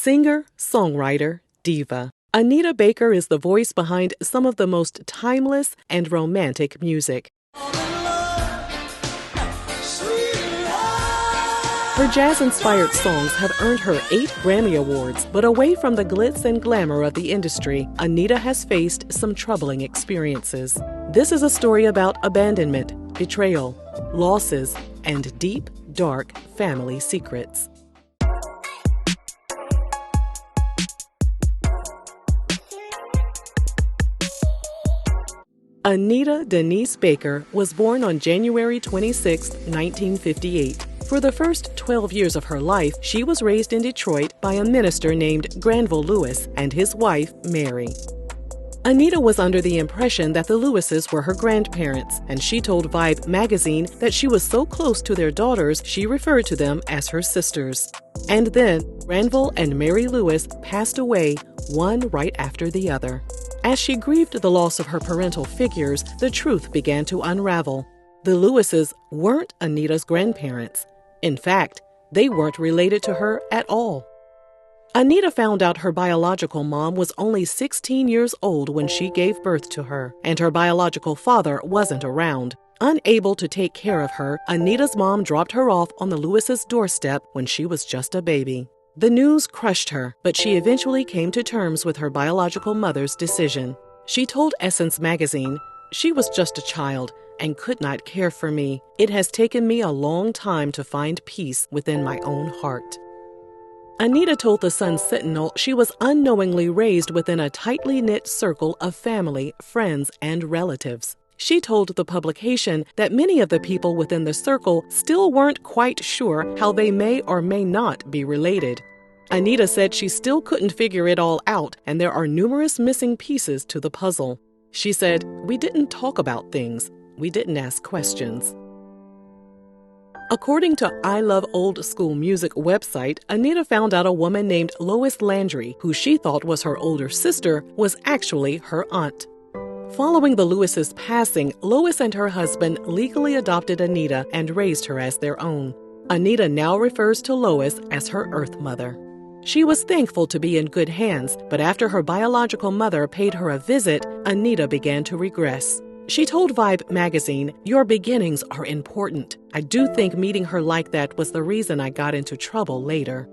Singer, songwriter, diva. Anita Baker is the voice behind some of the most timeless and romantic music. Her jazz-inspired songs have earned her 8 Grammy Awards, but away from the glitz and glamour of the industry, Anita has faced some troubling experiences. This is a story about abandonment, betrayal, losses, and deep, dark family secrets. Anita Denise Baker was born on January 26, 1958. For the first 12 years of her life, she was raised in Detroit by a minister named Granville Lewis and his wife, Mary. Anita was under the impression that the Lewises were her grandparents, and she told Vibe magazine that she was so close to their daughters she referred to them as her sisters. And then, Granville and Mary Lewis passed away, one right after the other. As she grieved the loss of her parental figures, the truth began to unravel. The Lewises weren't Anita's grandparents. In fact, they weren't related to her at all. Anita found out her biological mom was only 16 years old when she gave birth to her, and her biological father wasn't around. Unable to take care of her, Anita's mom dropped her off on the Lewises' doorstep when she was just a baby. The news crushed her, but she eventually came to terms with her biological mother's decision. She told Essence magazine, "She was just a child and could not care for me. It has taken me a long time to find peace within my own heart." Anita told the Sun-Sentinel she was unknowingly raised within a tightly knit circle of family, friends, and relatives. She told the publication that many of the people within the circle still weren't quite sure how they may or may not be related. Anita said she still couldn't figure it all out, and there are numerous missing pieces to the puzzle. She said, "We didn't talk about things. We didn't ask questions." According to I Love Old School Music website, Anita found out a woman named Lois Landry, who she thought was her older sister, was actually her aunt. Following the Lewises' passing, Lois and her husband legally adopted Anita and raised her as their own. Anita now refers to Lois as her Earth Mother. She was thankful to be in good hands, but after her biological mother paid her a visit, Anita began to regress. She told Vibe magazine, "Your beginnings are important. I do think meeting her like that was the reason I got into trouble later."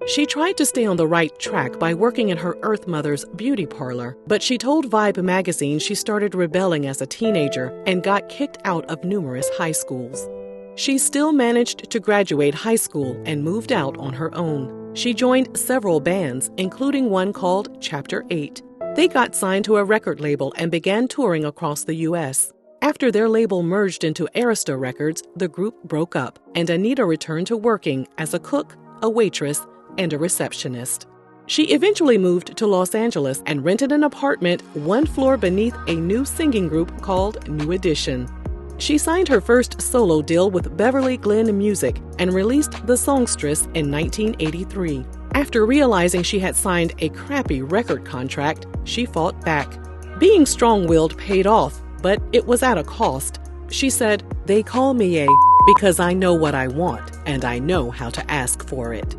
She tried to stay on the right track by working in her Earth Mother's beauty parlor, but she told Vibe magazine she started rebelling as a teenager and got kicked out of numerous high schools. She still managed to graduate high school and moved out on her own. She joined several bands, including one called Chapter 8. They got signed to a record label and began touring across the U.S. After their label merged into Arista Records, the group broke up, and Anita returned to working as a cook, a waitress, and a receptionist. She eventually moved to Los Angeles and rented an apartment 1 floor beneath a new singing group called New Edition. She signed her first solo deal with Beverly Glenn Music and released The Songstress in 1983. After realizing she had signed a crappy record contract, she fought back. Being strong-willed paid off, but it was at a cost. She said, "They call me a because I know what I want, and I know how to ask for it."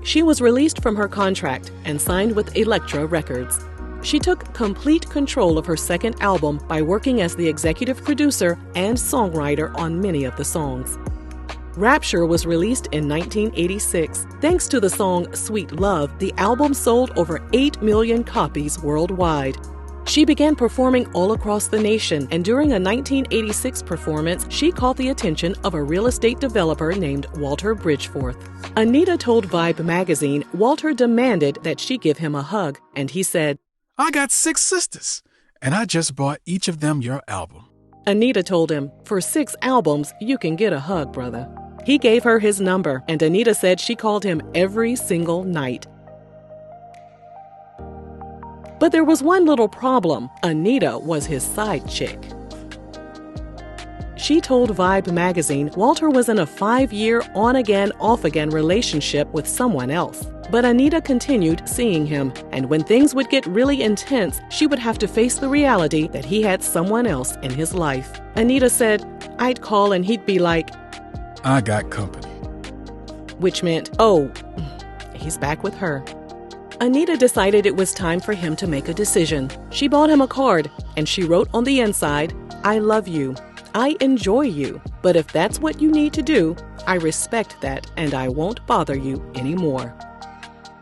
She was released from her contract and signed with Elektra Records. She took complete control of her second album by working as the executive producer and songwriter on many of the songs. Rapture was released in 1986. Thanks to the song Sweet Love, the album sold over 8 million copies worldwide. She began performing all across the nation, and during a 1986 performance, she caught the attention of a real estate developer named Walter Bridgeforth. Anita told Vibe magazine Walter demanded that she give him a hug, and he said, "I got 6 sisters, and I just bought each of them your album." Anita told him, "For 6 albums, you can get a hug, brother." He gave her his number, and Anita said she called him every single night. But there was one little problem. Anita was his side chick. She told Vibe magazine Walter was in a 5-year on-again, off-again relationship with someone else. But Anita continued seeing him, and when things would get really intense, she would have to face the reality that he had someone else in his life. Anita said, "I'd call and he'd be like, I got company." Which meant, "Oh, he's back with her. Anita decided it was time for him to make a decision. She bought him a card, and she wrote on the inside, "I love you. I enjoy you. But if that's what you need to do, I respect that, and I won't bother you anymore."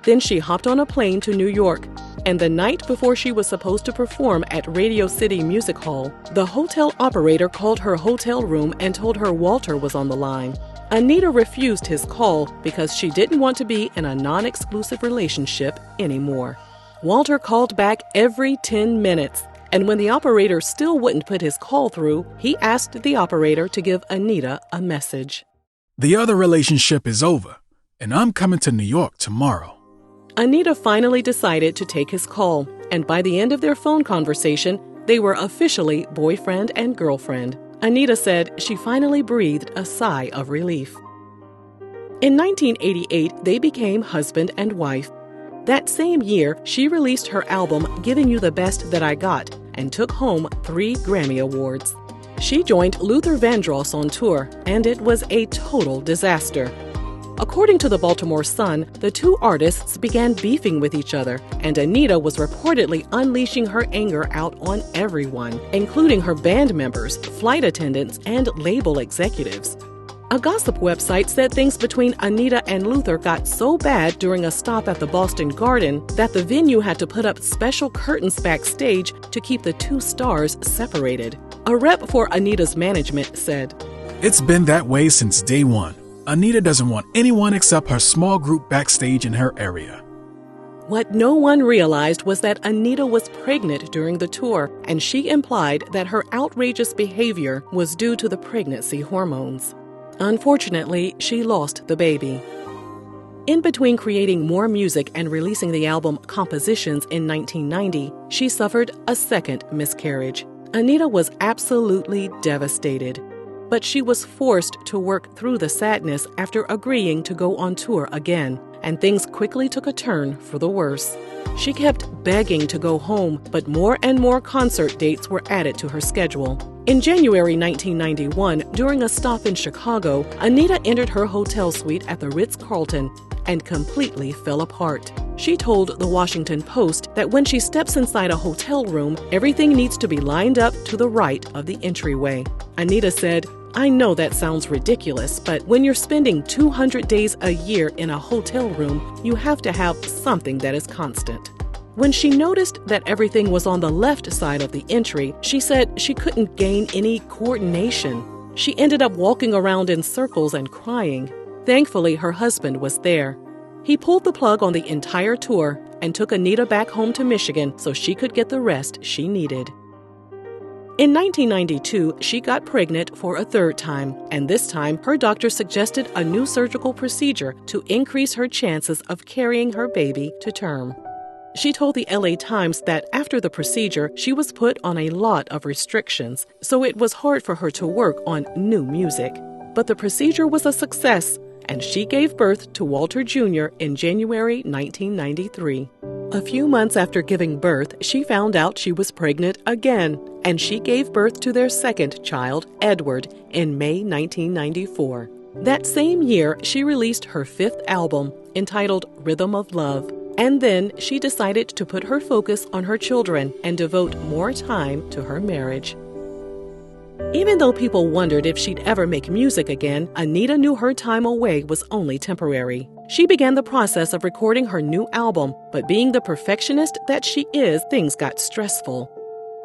Then she hopped on a plane to New York, and the night before she was supposed to perform at Radio City Music Hall, the hotel operator called her hotel room and told her Walter was on the line. Anita refused his call because she didn't want to be in a non-exclusive relationship anymore. Walter called back every 10 minutes, and when the operator still wouldn't put his call through, he asked the operator to give Anita a message. "The other relationship is over, and I'm coming to New York tomorrow." Anita finally decided to take his call, and by the end of their phone conversation, they were officially boyfriend and girlfriend. Anita said she finally breathed a sigh of relief. In 1988, they became husband and wife. That same year, she released her album Giving You the Best That I Got and took home 3 Grammy Awards. She joined Luther Vandross on tour, and it was a total disaster. According to the Baltimore Sun, the two artists began beefing with each other, and Anita was reportedly unleashing her anger out on everyone, including her band members, flight attendants, and label executives. A gossip website said things between Anita and Luther got so bad during a stop at the Boston Garden that the venue had to put up special curtains backstage to keep the two stars separated. A rep for Anita's management said, "It's been that way since day one. Anita doesn't want anyone except her small group backstage in her area." What no one realized was that Anita was pregnant during the tour, and she implied that her outrageous behavior was due to the pregnancy hormones. Unfortunately, she lost the baby. In between creating more music and releasing the album Compositions in 1990, she suffered a second miscarriage. Anita was absolutely devastated. But she was forced to work through the sadness after agreeing to go on tour again, and things quickly took a turn for the worse. She kept begging to go home, but more and more concert dates were added to her schedule. In January 1991, during a stop in Chicago, Anita entered her hotel suite at the Ritz-Carlton and completely fell apart. She told the Washington Post that when she steps inside a hotel room, everything needs to be lined up to the right of the entryway. Anita said, "I know that sounds ridiculous, but when you're spending 200 days a year in a hotel room, you have to have something that is constant." When she noticed that everything was on the left side of the entry, she said she couldn't gain any coordination. She ended up walking around in circles and crying. Thankfully, her husband was there. He pulled the plug on the entire tour and took Anita back home to Michigan so she could get the rest she needed. In 1992, she got pregnant for a third time, and this time her doctor suggested a new surgical procedure to increase her chances of carrying her baby to term. She told the LA Times that after the procedure, she was put on a lot of restrictions, so it was hard for her to work on new music. But the procedure was a success, and she gave birth to Walter Jr. in January 1993. A few months after giving birth, she found out she was pregnant again, and she gave birth to their second child, Edward, in May 1994. That same year, she released her 5th album, entitled Rhythm of Love, and then she decided to put her focus on her children and devote more time to her marriage. Even though people wondered if she'd ever make music again, Anita knew her time away was only temporary. She began the process of recording her new album, but being the perfectionist that she is, things got stressful.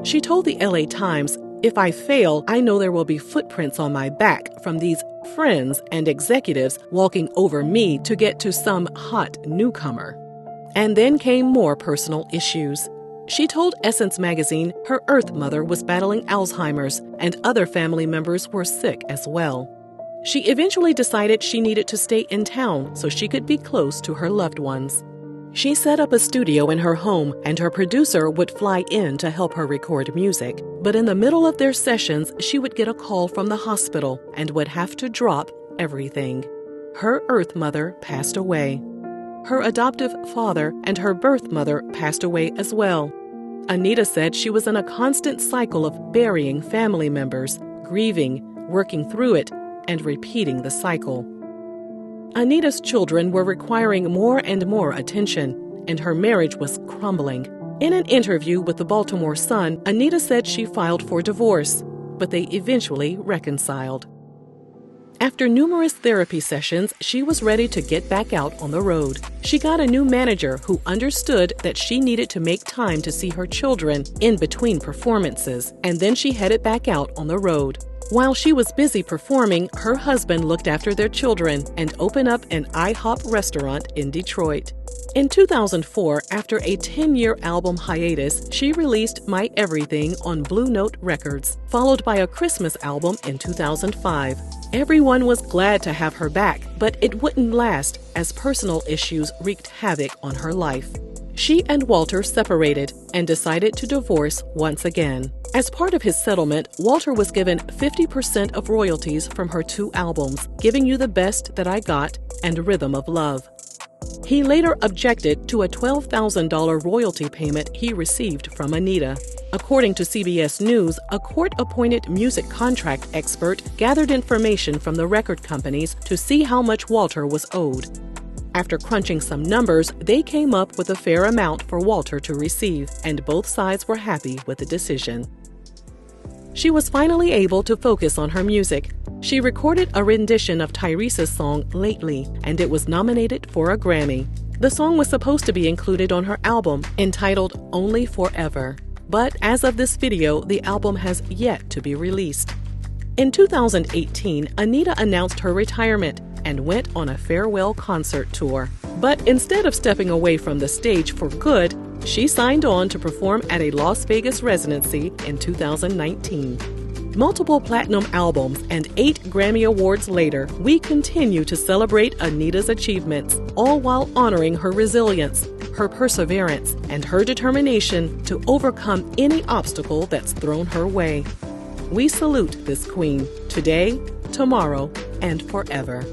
She told the LA Times, "If I fail, I know there will be footprints on my back from these friends and executives walking over me to get to some hot newcomer." And then came more personal issues. She told Essence magazine her Earth mother was battling Alzheimer's, and other family members were sick as well. She eventually decided she needed to stay in town so she could be close to her loved ones. She set up a studio in her home, and her producer would fly in to help her record music. But in the middle of their sessions, she would get a call from the hospital and would have to drop everything. Her Earth mother passed away. Her adoptive father and her birth mother passed away as well. Anita said she was in a constant cycle of burying family members, grieving, working through it, and repeating the cycle. Anita's children were requiring more and more attention, and her marriage was crumbling. In an interview with the Baltimore Sun, Anita said she filed for divorce, but they eventually reconciled. After numerous therapy sessions, she was ready to get back out on the road. She got a new manager who understood that she needed to make time to see her children in between performances, and then she headed back out on the road. While she was busy performing, her husband looked after their children and opened up an IHOP restaurant in Detroit. In 2004, after a 10-year album hiatus, she released My Everything on Blue Note Records, followed by a Christmas album in 2005. Everyone was glad to have her back, but it wouldn't last as personal issues wreaked havoc on her life. She and Walter separated and decided to divorce once again. As part of his settlement, Walter was given 50% of royalties from her 2 albums, Giving You the Best That I Got and Rhythm of Love. He later objected to a $12,000 royalty payment he received from Anita. According to CBS News, a court-appointed music contract expert gathered information from the record companies to see how much Walter was owed. After crunching some numbers, they came up with a fair amount for Walter to receive, and both sides were happy with the decision. She was finally able to focus on her music. She recorded a rendition of Tyrese's song Lately, and it was nominated for a Grammy. The song was supposed to be included on her album, entitled Only Forever. But as of this video, the album has yet to be released. In 2018, Anita announced her retirement and went on a farewell concert tour. But instead of stepping away from the stage for good, she signed on to perform at a Las Vegas residency in 2019. Multiple platinum albums and 8 Grammy Awards later, we continue to celebrate Anita's achievements, all while honoring her resilience, her perseverance, and her determination to overcome any obstacle that's thrown her way. We salute this queen today, tomorrow, and forever.